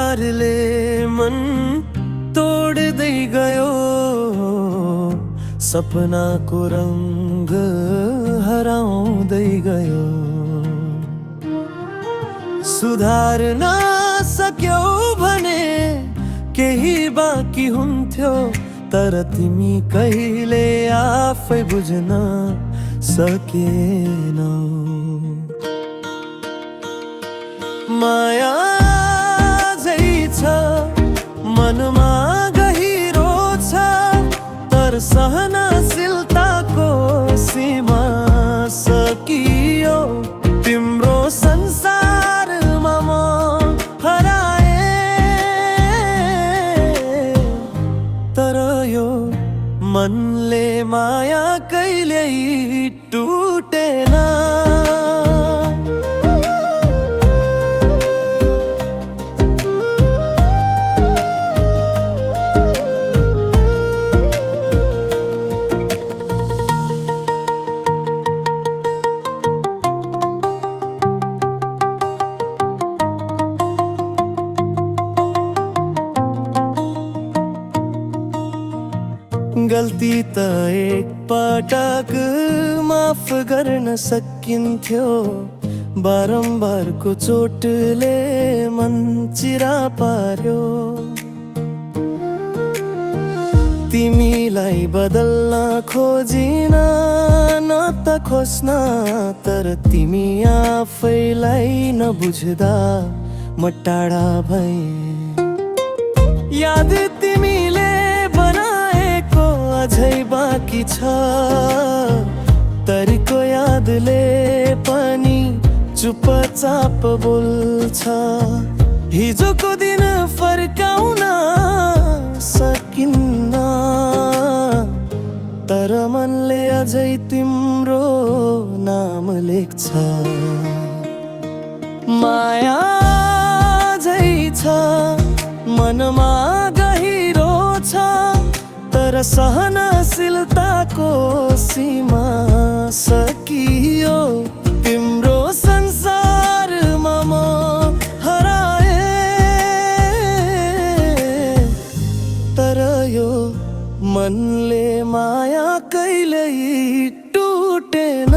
प्यारले मन तोड्दै गयो, सपनाको रंग हराउँदै गयो। सुधार्न सक्यौ भने केही बाँकी हुन्थ्यो, तर तिमी कहिले आफै बुझ्न सकेनौ। माया झै छ मनमा गहिरो छ, तर सहनशीलताको सीमा सकियो। तिम्रो संसारमा म हराए, तर यो मनले माया कहिल्यै टुटेन। गल्ती त एक पटक माफ गर्न सकिन्थ्यो, बारम्बारको चोटले मन चिरा पार्यो। तिमीलाई बदल्न खोजिन न त खोज्न, तर तिमी आफैलाई नबुझ्दा म टाढा भएँ। याद तिमीले बनाएको अझै बाँकी छ, तरीको यादले पनि चुपचाप बोल्छ। हिजोको दिन फर्काउन सकिन्न, तर मनले अझै तिम्रो नाम लेख्छ। माया झै छ मनमा गहिरो छ, तर सहनशीलताको सीमा सकियो। तिम्रो संसारमा म हराए, तर यो मनले माया कहिल्यै टुटेन।